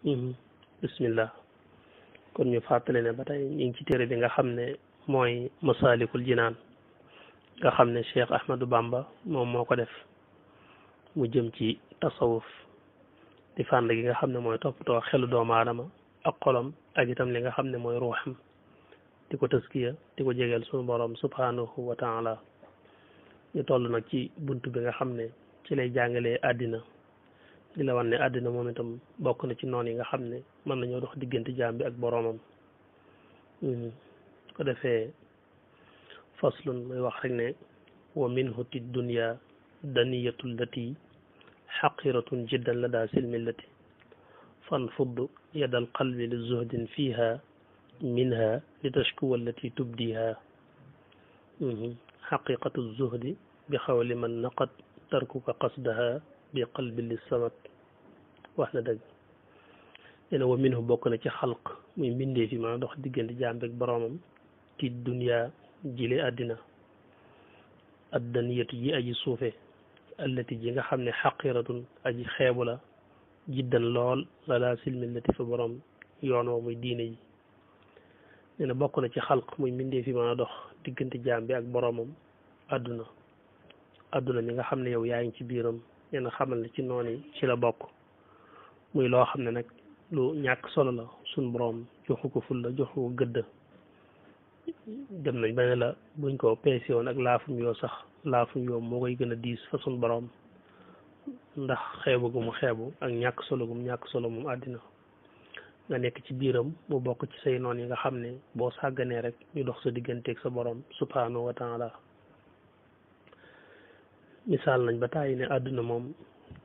Mhm. Bismillah. kon ñu fàttali ne ba tey ñu ngi ci téere bi nga xam ne mooy Masaalikul Jinaan nga xam ne Cheikh Ahmadou Bamba moom moo ko def mu jëm ci tasawuf di fànn gi nga xam ne mooy toppatoo xelu doomu aadama ak xolam ak itam li nga xam ne mooy ruuxam di ko tëskiya di ko jegeel suñu borom subhanahu wa taala ñu toll nag ci bunt bi nga xam ne ci lay jàngalee àddina di la wan ne àddina moom itam bokk na ci noon yi nga xam ne mën nañoo dox diggante jaam bi ak boroomam ko defee faslun muy wax rek ne wa minhu ti dunya daniyatu llati xaqiratun jiddan la daa silmillati fan fudd yadal qalbi li zuhdin fiha minha li tashkuwa allati tubdiha xaqiqatu zuhdi bi xawli man naqat tarkuka qasdaha bi qalbi li samat wax na dëgg nee wa minhu bokk na ci xalq muy mbindee fi ma dox diggante jaam bi ak boroomam ci dunya jile àddina addaniyatu ji aji suufe allati ji nga xam ne xaqiratun aji xeebu la jiddan lool la laa silmillati fa borom yoon woo muy diine ji nee na bokk na ci xalq muy mbindee fi ma dox diggante jaam bi ak boroomam àdduna mi nga xam ne yow yaa ngi ci biiram nee na xamal ne ci noonu ci la bokk muy loo xam ne nag lu ñàkk solo la suñ boroom joxu ko ful la joxu ko gëdd dem nañ ba ne la buñ ko peese woon ak laafum yoo sax laafum yoo moo koy gën a diis fa suñ boroom ndax xeebu gu mu xeebu ak ñàkk solo gu mu ñàkk solo moom àddina nga nekk ci biiram mu bokk ci say noon yi nga xam ne boo sàgganee rek ñu dox sa digganteeg sa boroom subhanahu wa taala misaal nañ ba tàyyi ne àdduna moom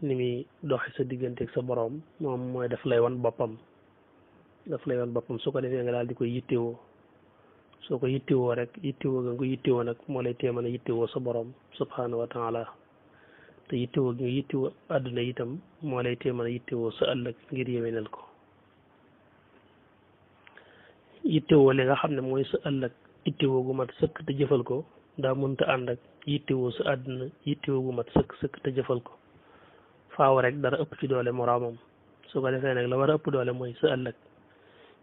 ni muy doxi sa digganteeg sa boroom moom mooy daf lay wan boppam su ko defee nga daal di koy yittewoo soo ko yittewoo rek yittewoo nga ko yittewoo nag moo lay teemal a yittewoo sa boroom subhanahu wa taala te yittewoo gi nga yittewoo àdduna itam moo lay teemal a yittewoo sa ëllëg ngir yéwénal ko yittewoo li nga xam ne mooy sa ëllëg yittewoo gu mat sëkk te jëfal ko daa mënta ànd ak yittewoo sa àdduna yittewoo gu mat sëkk te jëfal ko faaw rek dara ëpp ci doole moroomam su ko defee nag la war a ëpp doole mooy sa ëllëg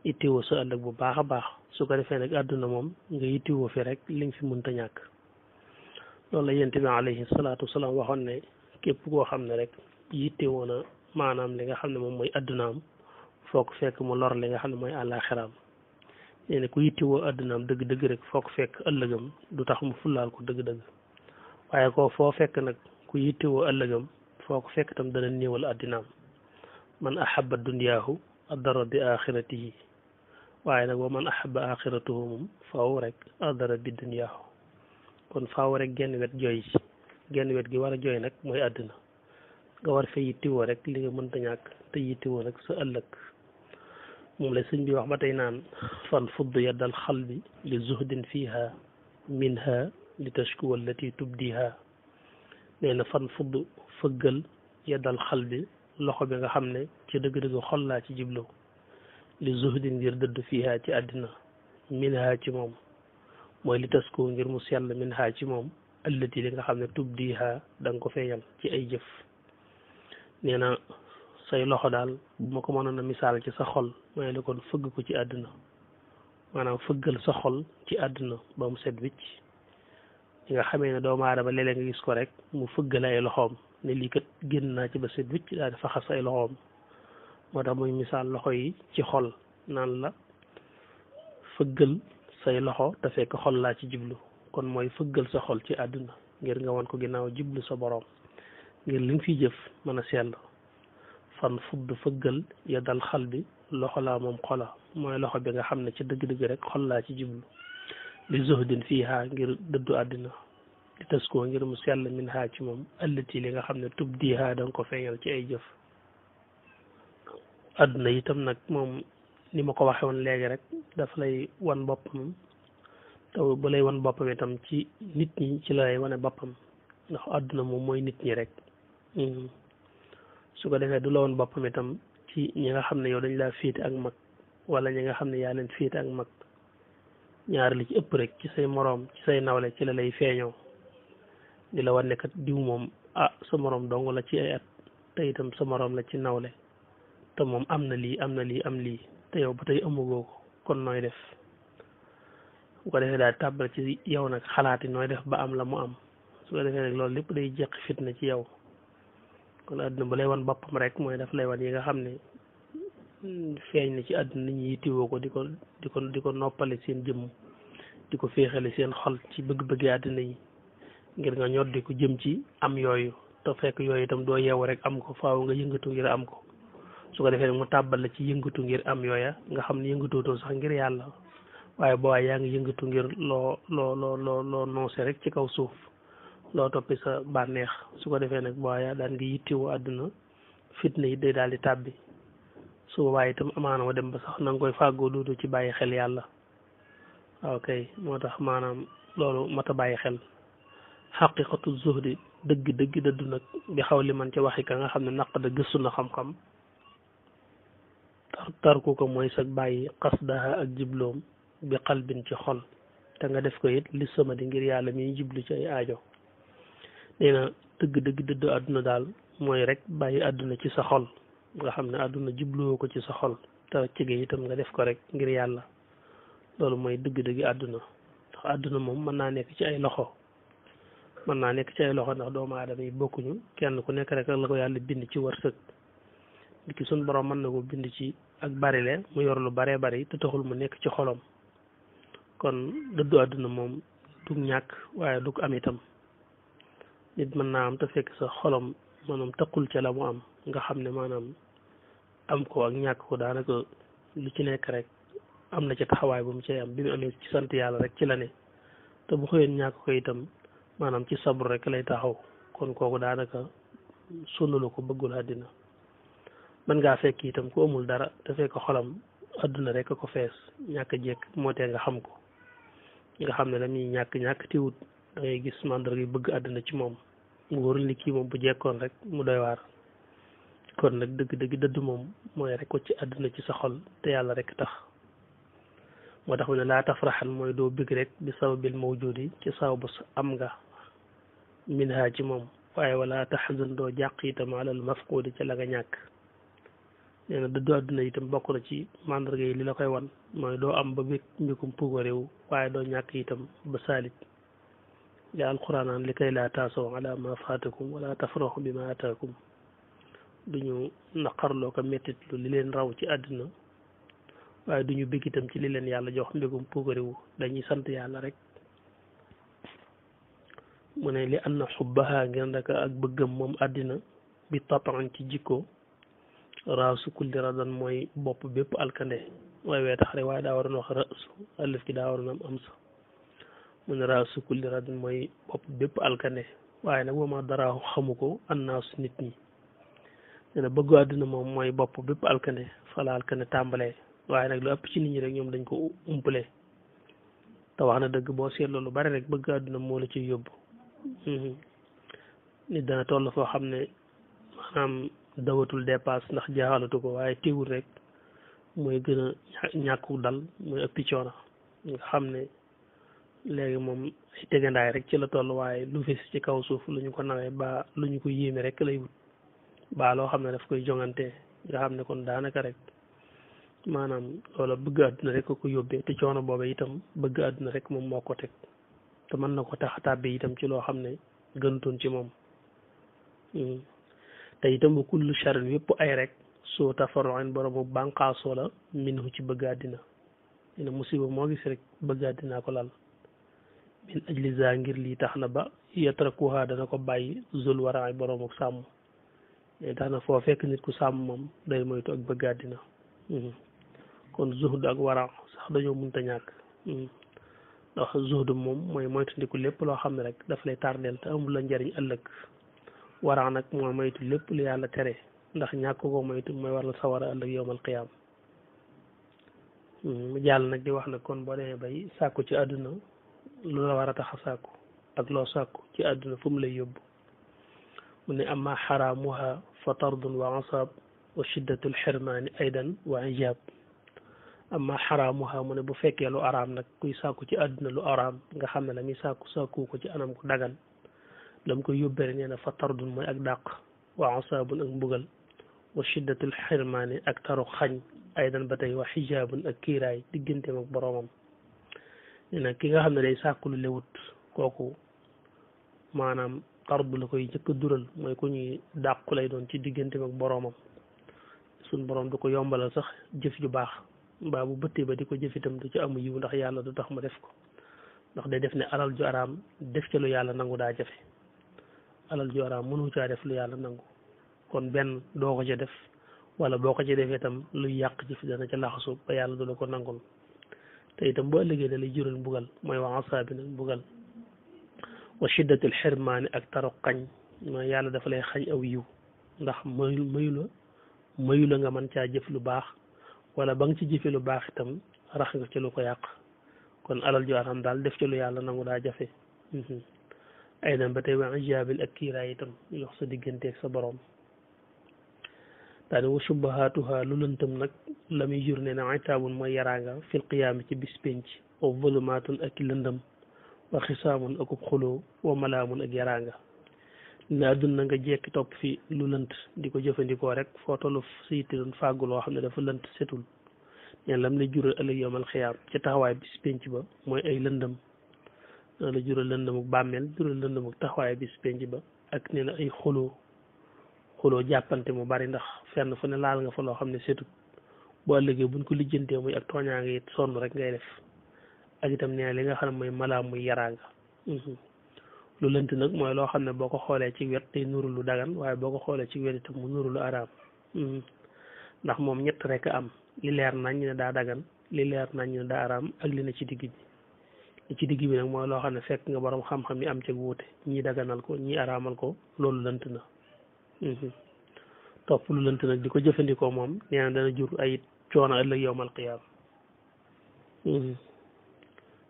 yittewoo sa ëllëg bu baax a baax su ko defee nag àdduna moom nga yittewoo fi rek li nga fi mënta ñàkk loolu la yonent bi alayhi salaatu wasalaam waxoon ne képp koo xam ne rek yittewoo na maanaam li nga xam ne moom mooy àddunaam foo ko fekk mu lor li nga xam ne mooy àllaaxiraam nee na ku yittewoo àddunaam dëgg-dëgg rek foo ko fekk ëllëgam du tax mu fullaal ko dëgg-dëgg waaye ko foo fekk nag ku yittewoo ëllëgam foo ko fekk tam dana néewal àddinaam man ahabba dunyaahu addara bi axiratihi waaye nag wa man ahabba axiratuhu moom faaw rek addara bi dunyaahu kon faaw rek genn wet jooy ci genn wet gi war a jooy nag mooy àddina nga war fee yittewoo rek li nga mënta ñàkk te yittewoo nag sa ëllëg moom la sëñ bi wax ba tey naan fan fudd yaddal xalbi li zuhdin fiha minha li tashkuwa allati tubdiha nee na fan fudd fëggal yaddal xalbi loxo bi nga xam ne ci dëgg-dëgg xol laa ci jiblu li zuhdin ngir dëdd fiha ci àddina minha ci moom mooy li taskoo ngir mu sell minha ci moom allati li nga xam ne tubdiha da nga ko feeñal ci ay jëf nee na say loxo daal bu ma ko mënoon a misaal ci sa xol mooy la kon fëgg ko ci àdduna maanaam fëggal sa xol ci àdduna ba mu set wicc li nga xamee ne doomu aadama léeg-léeg nga gis ko rek mu fëggal ay loxoom ne lii kat génn naa ci ba set wicc daal di faxas ay loxoom moo tax muy misaal loxo yi ci xol naan la fëggal say loxo te fekk xol laa ci jublu kon mooy fëggal sa xol ci àdduna ngir nga wan ko ginnaaw jublu sa boroom ngir li nga fiy jëf mën a sell fan fudd fëggal ya dal xal bi loxo laa moom xola mooy loxo bi nga xam ne ci dëgg-dëgg rek xol laa ci jublu li zuhdin fiiha ngir dëddu àddina di tas koo ngir mu sell min haa ci moom allati li nga xam ne tubdiha da nga ko feeñal ci ay jëf àdduna itam nag moom ni ma ko waxe woon léegi rek daf lay wan boppam te bu lay wan boppam itam ci nit ñi ci lay wane boppam ndax àdduna moom mooy nit ñi rek su ko defee du la woon boppam itam ci ñi nga xam ne yow dañ laa féete ak mag wala ñi nga xam ne yaa leen féete ak mag ñaar li ci ëpp rek ci say moroom ci say nawle ci la lay feeñoo di la wan ne kat diw moom sa moroom dong la ci ay at te itam sa moroom la ci nawle te moom am na lii am na lii am lii te yow ba tey amugoo ko kon nooy def bu ko defee daal tàbbal ci yow nag xalaati nooy def ba am la mu am su ko defee nag loolu lépp day jeqi fitna ci yow kon àdduna bu lay wan boppam rek mooy daf lay wan yi nga xam ne feeñ na ci àdduna nit ñi yittiwoo ko di ko noppale seen jëmm di ko féexale seen xol ci bëgg-bëggi àdduna yi ngir nga ñor di ko jëm ci am yooyu te fekk yooyu itam doo yeewu rek am ko faaw nga yëngatu ngir am ko su ko defee nag mu tàbbal la ci yëngatu ngir am yooya nga xam ne yëngatootoo sax ngir yàlla waaye boo yaa ngi yëngatu ngir loo noose rek ci kaw suuf loo toppi sa bànneex su ko defee nag boo yaa daan nga yittiwoo àdduna fitna yi day daal di tàbbi su boobaa itam amaana wa dem ba sax na nga koy fàggoo dootu ci bàyyi xel yàlla waaw kay moo tax maanaam loolu mat a bàyyi xel xaqiqatu zuhdi dëgg dëddu nag bi xaw li man ca waxi ka nga xam ne naq da gëstu na xam-xam tarku ko mooy sag bàyyi qasdaha ak jibloom bi qalbin ci xol te nga def ko it li sama di ngir yàlla mi jiblu ci ay aajo nee na dëgg dëddu àdduna daal mooy rek bàyyi àdduna ci sa xol nga xam ne àdduna jubluwoo ko ci sa xol te cige itam nga def ko rek ngir yàlla loolu mooy dëgg àdduna ndax àdduna moom mën naa nekk ci ay loxo ndax doomu aadama yi bokkuñu kenn ku nekk rek la ko yàlla bind ci wërsëg di ki suñ borom mën na ko bind ci ak barile mu yor lu baree bari te taxul mu nekk ci xolom kon dëddu àdduna moom du ñàkk waaye du ko am itam nit mën naa am te fekk sa xolom maanaam taqul ca la mu am nga xam ne maanaam am ko ak ñàkk ko daanaka lu ci nekk rek am na ci taxawaay bu mu cay am bi mu amee ci sant yàlla rek ci la ne te bu xëyoon ñàkk ko itam maanaam ci sabru rek lay taxaw kon kooku daanaka sonnalu ko bëggul àddina mën ngaa fekk itam ku amul dara te fekk xolam àdduna rek a ko fees ñàkk jekk moo tee nga xam ko nga xam ne la muy ñàkk tiwut da ngay gis mandarga yu bëgg àdduna ci moom mu wóorul ni kii moom bu jekkoon rek mu doy waar kon nag dëgg dëdd moom mooy rek ko ci àdduna ci sa xol te yàlla rek tax moo tax mu ne laa tafraxan mooy doo bëgg rek bi sababil mawjudi ci sababu am nga minha ci moom waaye wala taxzan doo jàq itam alal mafqudi ci la nga ñàkk nee na dëddu àdduna itam bokk na ci mandarga yi li la koy wan mooy doo am ba bég mbikum puugaréew waaye doo ñàkk itam ba saalit ja alquran aan li kay laa taasoo ala ma faatakum wala tafraxu bi ma ataakum duñu naqarloo ko mettit lu li leen raw ci àdduna waaye duñu bég itam ci li leen yàlla jox mbégum puugaréew dañuy sant yàlla rek mu ne li anna xubbaha ngir ndaka ak bëggam moom àddina bi tapan ci jikko raasu kulli radan mooy bopp bépp alkande waaye wee tax rek waaye daa waroon wax raasu alif ki daa waroon am sax mu ne raasu kulli radan mooy bopp bépp alkande waaye nag wama daraahu xamu ko annaasu nit ñi nee na bëggu àddina moom mooy bopp bépp alkande fala alkande tàmbalee waaye nag lu ëpp ci nit ñi rek ñoom dañ ko umpale te wax na dëgg boo seetloo lu bari rek bëgg àddina moo la ciy yóbbu nit dana toll foo xam ne maanaam dawatul dépasse ndax jaaxalatu ko waaye teewul rek mooy gën a ñàkku dal mooy ëppi coono nga xam ne léegi moom ay tegandaay rek ci la toll waaye lu fis ci kaw suuf lu ñu ko nawee ba lu ñu ko yéeme rek lay wut ba loo xam ne daf koy jongante nga xam ne kon daanaka rek maanaam loola bëgg àdduna rek ko yóbbee te coono booba itam bëgg àdduna rek moom moo ko teg te mën na ko tax a tàbbi itam ci loo xam ne gënutoon ci moom te itam bu kullu charin yëpp ay rek soo tafaroin boromu bànqaasoo la minhu ci bëgg àddina dina musiba moo gis rek bëgg àddinaa ko lal min ajli za ngir lii tax na ba yatrakuha dana ko bàyyi zul waraay boroomu sàmm mais tax na foo fekk nit ku sàmm moom day moytu ak bëgg àddina kon zuhd ak wara sax dañoo mënta ñàkk ndax zuhd moom mooy moytandiku lépp loo xam ne rek daf lay tardeel te amul la njariñ ëllëg wara nag mooy moytu lépp lu yàlla tere ndax ñàkk ko moytu mooy waral sawara ëllëg yowmal qiyaam mu jàll nag di wax nag kon boo demee bay sàkku ci àdduna lu la war a tax a sàkku ak loo sàkku ci àdduna fu mu lay yóbbu mu ne amma xaraamuha fa tardun wa asab wa shiddatul xirmaani aydan wa ijab amma xaraamuha mu ne bu fekkee lu araam nag kuy sàkku ci àdduna lu araam nga xam ne la muy sàkku ko ci anam ko dagan lam koy yóbbere nee na fa tardun mooy ak dàq wa asabun ak mbugal wa shiddatul xirmaani ak taru xañ aydan ba tey wa xijaabun ak kiiraay digganteem ak boroomam nee na ki nga xam ne day sàkku lu lewut kooku maanaam tardu la koy jëkk a dural mooy ku ñuy dàqu lay doon ci digganteem ak boroomam suñ boroom du ko yombalal sax jëf ju baax mbaa bu bëttee ba di ko jëf itam du ci amu yiw ndax yàlla du tax ma def ko ndax day def ne alal ju araam def ca lu yàlla nangu daa jafe alal ju araam mënu caa def lu yàlla nangu kon benn doo ko ca def wala boo ko ca defee itam luy yàq jëf dana ca laxasu ba yàlla du la ko nangul te itam boo ëllëgee da lay jural mbugal mooy wa asaabi nag mbugal wa shiddatul xirmaani ak taru xañ mooy yàlla dafa lay xañ aw yiw ndax mayu la nga mën caa jëf lu baax wala ba nga ci jëfe lu baax itam rax nga ci lu ko yàq kon alal ju araam daal def ci lu yàlla nangu daa jafe ay dan ba tey wa ijaabin ak kiiraay itam yox sa digganteeg sa borom daane wa subbahaatuha lu lëntam nag la muy jur ne na itaabun mooy yaraanga fil qiyaami ci bis penc wa zulumaatun ak lëndëm wa xisaamun akub xuloo wa malaamun ak yaraanga ne àdduna nga jekki topp fi lu lënt di ko jëfandikoo rek foo tollu si yitte doon fàggu loo xam ne dafa lënt setul ñeen lam lay jural ëllëg yowmal xiyaam ci taxawaay bis penc ba mooy ay lëndëm la jural lëndëmuk bàmmeel jural lëndëmuk taxawaay bis penc ba ak nee na ay xuloo jàppante mu bari ndax fenn fu ne laal nga fa loo xam ne setut boo ëllëgee buñ ko lijjantee muy ak tooñaa nga it sonn rek ngay def ak itam nee na li nga xam ne mooy malaa muy yaraanga lu lënt nag mooy loo xam ne boo ko xoolee ci wet day nuru lu dagan waaye boo ko xoolee ci wet itam mu nuru lu araam ndax moom ñett rek am li leer nañ ne daa dagan li leer nañ ne daa araam ak li ne ci digg bi li ci digg bi nag mooy loo xam ne fekk nga borom xam-xam yi am ci wuute ñii daganal ko ñii araamal ko loolu lënt na topp lu lënt nag di ko jëfandikoo moom nee na dana jur ay coono ëllëg yowmal qiyaam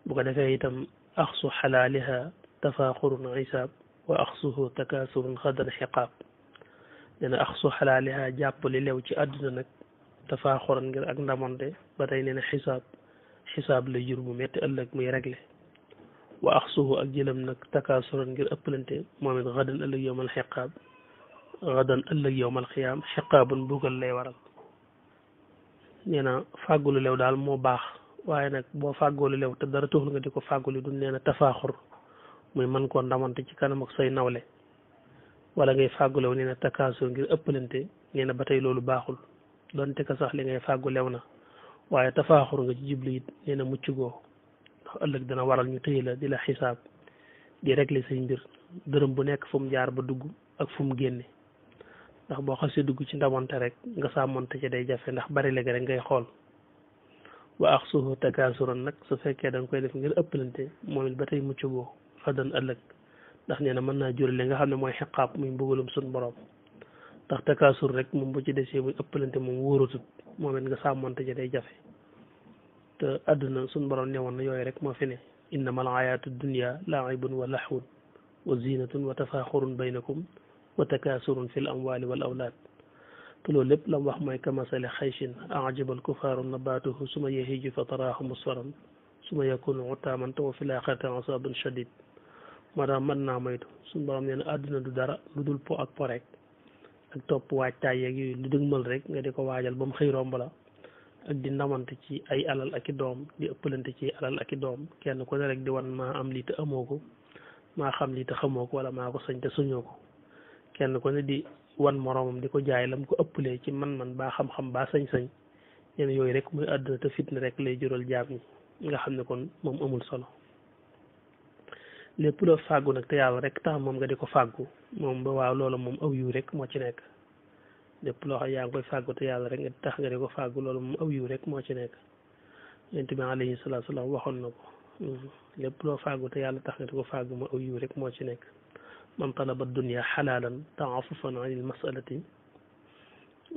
bu ko defee itam axsu xalaaliha tafaaxurun isaab wa axsuhu takaasurun xadan xiqaab nee na axsu xalaaliha jàpp li lew ci àdduna nag tafaaxuran ngir ak ndamonte ba tey nee na xisaab lay jur bu metti ëllëg muy réglé wa axsuhu ak jëlam nag takaasuran ngir ëppalante moom it xadan ëllëg yowmal xiqaab xadan ëllëg yowmal xiyaam xiqaabun bugal lay waral nee na fàggulu lew daal moo baax waaye nag boo fàggoolu lew te dara taxul nga di ko fàggulu du nee na tafaaxur muy mën koo ndamante ci kanam ak say nawle wala ngay fàggulew nee na takaasur ngir ëppalante nee na ba tey loolu baaxul donte ka sax li ngay fàggulew na waaye tafaaxur nga ci jublu it nee na mucc goo ndax ëllëg dana waral ñu tëye la di la xisaab di régler say mbir dërëm bu nekk fu mu jaar ba dugg ak fu mu génne ndax boo xasee dugg ci ndamante rek nga sàmmonte ci day jafe ndax bari léegi rek ngay xool wa axsuhu takaasuran nag su fekkee da nga koy def ngir ëppalante moom it ba tey mucc goo xadan ëllëg ndax nee na mën naa jur li nga xam ne mooy xiqaab muy mbugalum sun borom ndax takaasur rek moom bu ci desee muy ëppalante moom wóoratut moom it nga sàmmonte ci day jafe te àdduna sun borom newoon na yooyu rek moo fi ne innamal hayaatu dunya laibun wa lahwun wa zinatun wa tafaaxurun baynakum wa takaasurun fi l amwali wal awlaad te loolu lépp la mu wax mooy kamasali xayshin ajabal kufaaru nabaatuhu suma yahiju fa taraahu musfaran suma yakunu utaaman wa fi l axirati asabun shadid moo tax mën naa moytu suñu borom nee na àdduna du dara lu dul po ak po rek ak topp waajtaay yeeg yooyu lu dëgmal rek nga di ko waajal ba mu xëy romb la ak di ndamante ci ay alal ak i doom di ëppalante ci alal ak i doom kenn ku ne rek di wan maa am lii te amoo ko maa xam lii te xamoo ko wala maa ko sañ te suñoo ko kenn ku ne di wan moroomam di ko jaay lam ko ëppalee ci man-man baa xam-xam baa sañ-sañ nee na yooyu rek muy àdduna te fitna rek lay jural jaam ñi nga xam ne kon moom amul solo lépp loo fàggu nag te yàlla rek tax moom nga di ko fàggu moom ba waaw loolu moom aw yiw rek moo ci nekk lépp loo xam yaa ngi koy fàggu te yàlla rek nga tax nga di ko fàggu loolu moom aw yiw rek moo ci nekk yonent bi alayhi salaatu salaam waxoon na ko lépp loo fàggu te yàlla tax nga di ko fàggu moom aw yiw rek moo ci nekk man talaba dunya xalaalan taafufan an il masalati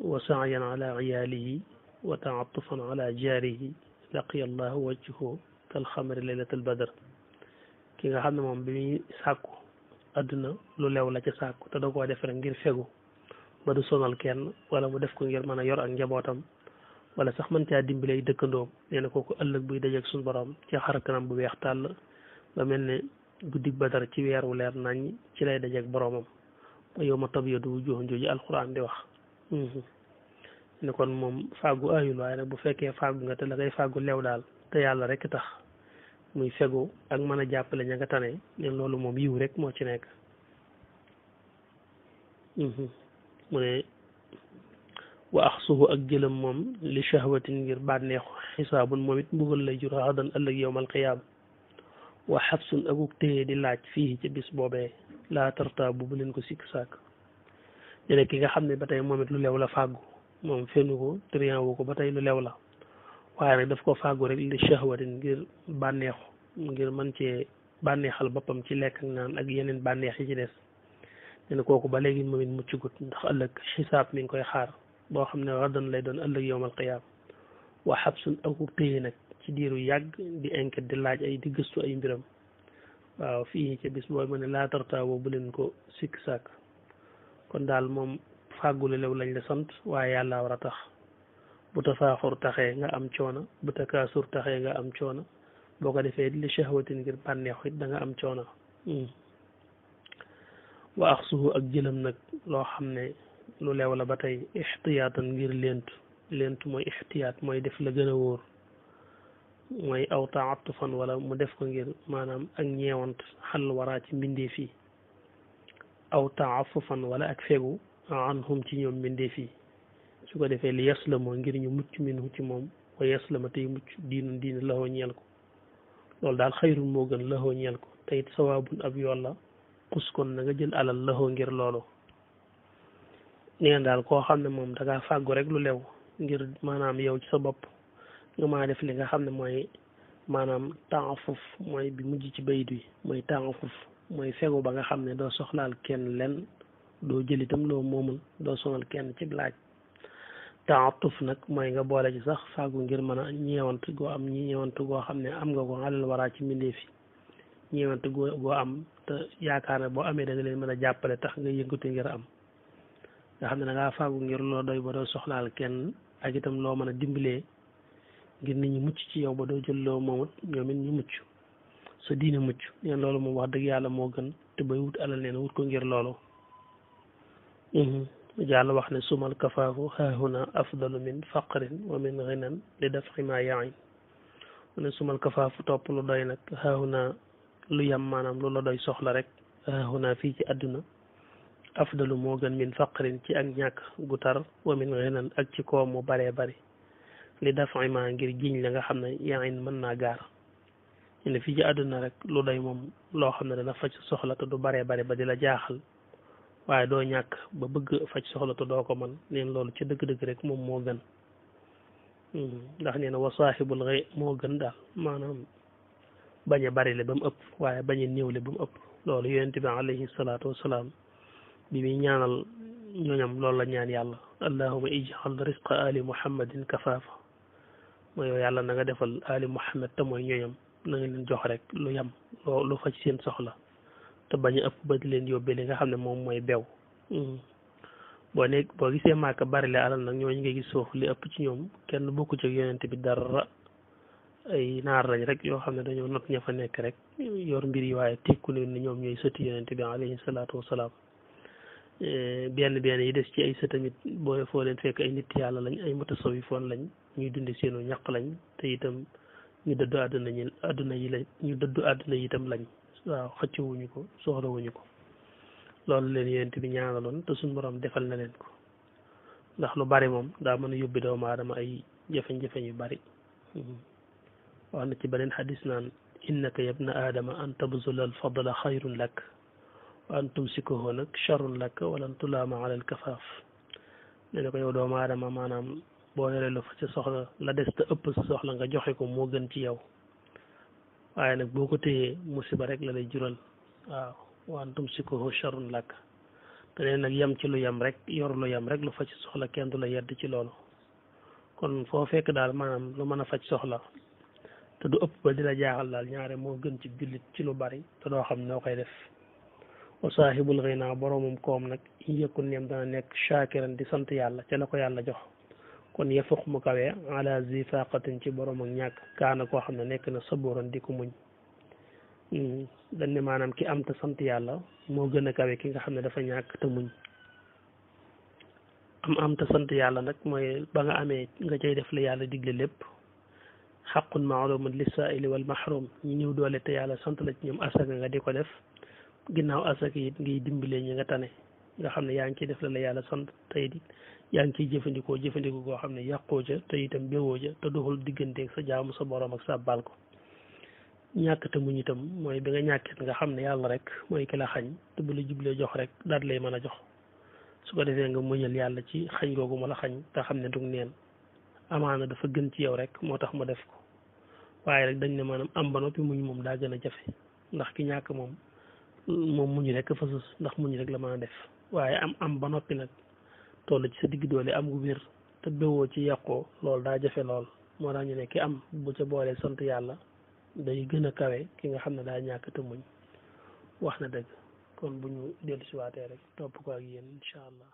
wa saayan ala iyaalihi wa taatufan ala jaarihi laqiya allahu wajhahu kal xamari laylatal badr ki nga xam ne moom bi muy sàkku adduna lu lew la ca sàkku te da koo def rek ngir fegu ba du sonal kenn wala mu def ko ngir mën a yor ak njabootam wala sax mën caa dimbalay dëkkandoom nee na kooku ëllëg buy dajeeg suñu borom ci xar kanam bu weex tàll ba mel ne guddig Badar ci weer wu leer nañ ci lay dajeeg boromam ba yow ma tabyadu wujuhun jooju alquran di wax ne kon moom fàggu ayul waaye nag bu fekkee fàggu nga te la ngay fàggu lew daal te yàlla rek tax muy fegu ak mën a jàppale ña nga tane ne loolu moom yiw rek moo ci nekk. mu ne wa axsuhu ak jëlam moom li shahwatin ngir bànneexu xisaabun moom it mbugal lay jur hadan ëllëg yowmal qiyaama wa xabsun akuk téye di laaj fii ci bis boobee laa tartaabu bu leen ko sikk sàkk ne ki nga xam ne ba tey moom it lu lew la fàggu moom fennu ko trian wu ko ba tey lu lew la waaye nag daf ko fàggu rek li shahwatin ngir bànneexu ngir mën cee bànneexal boppam ci lekk ak naan ak yeneen bànneex yi ci des ne kooku ba léegi moom it muccugut ndax ëllëg xisaab mi ngi koy xaar boo xam ne raddan lay doon ëllëg yowmal qiyaam wa xabsun akuk téye nag ci diiru yàgg di enquête di laaj ay di gëstu ay mbiram waaw fii ci bis booy ma ne laa tartaawoo bu leen ko sikk sàkk kon daal moom fàggulu lew lañ la sant waaye yàlla war a tax bu tafaaxur taxee nga am coono bu takaasur taxee nga am coono boo ko defee li shahwatin ngir bànneexu it da nga am coono wa axsuhu ak jëlam nag loo xam ne lu leew la ba tey ixtiyaatan ngir lentu mooy ixtiyaat mooy def la gën a wóor mooy aw taatufan wala mu def ko ngir maanaam ak ñeewant xal waraa ci mbindee fii aw taafufan wala ak fegu anhum ci ñoom mbindee fii su ko defee li yaslama ngir ñu mucc minhu ci moom wa yaslama tey mucc diine laxoo ñeel ko loolu daal xayrun moo gën laxoo ñeel ko te it sawaabun ab yoon la xus kon na nga jël alal laxoo ngir loolu neen daal koo xam ne moom dangaa fàggu rek lu lew ngir maanaam yow ci sa bopp nga maa def li nga xam ne mooy maanaam taafuf mooy bi mujj ci bayit wi mooy taafuf mooy fegu ba nga xam ne doo soxlaal kenn len doo jël itam loo moomul doo sonal kenn ci laaj taatuf nag mooy nga boole ci sax fàggu ngir mën a ñeewant goo xam ne am nga ko alal waraa ci mbindeef yi ñeewant goo am te yaakaar ne boo amee da nga leen mën a jàppale tax nga yëngatu ngir am nga xam ne da ngaa fàggu ngir loo doy ba doo soxlaal kenn ak itam loo mën a dimbalee ngir nit ñi mucc ci yow ba doo jël loo moomut ñoom it ñu mucc sa diine mucc neen loolu moom wax dëgg yàlla moo gën te bay wut alal neen wut ko ngir loolu yàlla wax ne sumal kafaafu haahuna afdalu min faqrin wa min ghinan li daf'i ma yain mu ne sumal kafaafu topp lu doy nag haahuna lu yam maanaam lu la doy soxla rek haahuna fii ci àdduna afdalu moo gën min faqrin ci ak ñàkk gu tar wa min ghinan ak ci koom mu baree bari li daf'i ma ngir jiñ la nga xam ne yain mën naa gaar ñu ne fii ci àdduna rek lu doy moom loo xam ne dana faj soxla te du baree bari ba di la jaaxal waaye doo ñàkk ba bëgg faj soxla te doo ko man neen loolu ci dëgg-dëgg rek moom moo gën ndax nee na wa saaxibul xëy moo gën daal maanaam bañ a bari le ba mu ëpp waaye bañ a néewle ba mu ëpp loolu yonent bi alayhi salaatu wasalaam bi muy ñaanal ñooñam loolu la ñaan yàlla allahuma ij'al risqa ali muhammadin kafaafa mooy yow yàlla na nga defal ali muhammad te mooy ñooñam na nga leen jox rek lu yam lu faj seen soxla te bañ a ëpp ba di leen yóbbee li nga xam ne moom mooy bew boo gisee maaka bari le alal nag ñooñu nga gis foofu li ëpp ci ñoom kenn bokku ci yonent bi dara ay naar lañ rek yoo xam ne dañoo not ña fa nekk rek yor mbir yi waaye tekku ne ni ñoom ñooy sëti yonent bi alayhi salaatu wasalaam benn yi des ci ay sët tamit boo foo leen fekk ay nit yàlla lañ ay mutasawifoon lañ ñuy dundi seenu ñaq lañ te itam ñu dëddu àdduna yi itam lañ waaw xëccewuñu ko soxlawuñu ko loolu leen yonent bi ñaanaloon te suñ borom defal na leen ko ndax lu bari moom daa mën a yóbbi doomu aadama ay jafe-jafe yu bari wax na ci beneen xadis naan innaka yabna aadama an tabzula al fadla xayrun lak wa an tumsikuhu nag charrun lak wala tulaama ala al kafaaf ne na ko yow doomu aadama maanaam boo yoree lu fa ca soxla la des te ëpp sa soxla nga joxe ko moo gën ci yow waaye nag boo ko téyee musiba rek la lay jural waaw wa an tumsikuhu charrun lak te ne nag yem ci lu yem rek yor lu yem rek lu fa ci soxla kenn du la yedd ci loolu kon foo fekk daal maanaam lu mën a faj soxla te du ëpp ba di la jaaxal daal ñaare moo gën ci jullit ci lu bari te doo xam noo koy def wa saahibul ghina boromum koom nag yëkkun neem dana nekk shakiran di sant yàlla ca la ko yàlla jox kon yafuq mu kawee ala zi faqatin ci borom ak ñàkk kaana koo xam ne nekk na saburan di ko muñ dañ ne maanaam ki am te sant yàlla moo gën a kawe ki nga xam ne dafa ñàkk te muñ am te sant yàlla nag mooy ba nga amee nga cay def la yàlla digle lépp xaqun maalumun lissaa'ili wal mahrum ñu ñëw doole te yàlla sant la ci ñoom asaka nga di ko def ginnaaw asaka it ngay dimbalee ñi nga tane nga xam ne yaa ngi ciy def la yàlla sant te it yaa ngi ciy jëfandikoo goo xam ne yàqoo ca te itam béwoo ca te doxul digganteeg sa jaamu sa borom ak sa baal ko ñàkk te muñ itam mooy bi nga ñàkkee nga xam ne yàlla rek mooy ki la xañ te bu la jublee jox rek daal lay mën a jox su ko defee nga muñal yàlla ci xañ googu ma la xañ te xam ne du neen amaana dafa gën ci yow rek moo tax ma def ko waaye rek dañ ne maanaam am ba noppi muñ moom daa gën a jafe ndax ki ñàkk moom muñ rek fa sus ndax muñ rek la mën a def waaye am ba noppi nag toll ci sa digg doole am gu wér te bewoo ci yàqoo loolu daa jafe lool moo tax ñu ne ki am bu ca boolee sant yàlla day gën a kawe ki nga xam ne daa ñàkk te muñ wax na dëgg kon bu ñu dellu si waatee rek topp ko ak yéen incha allah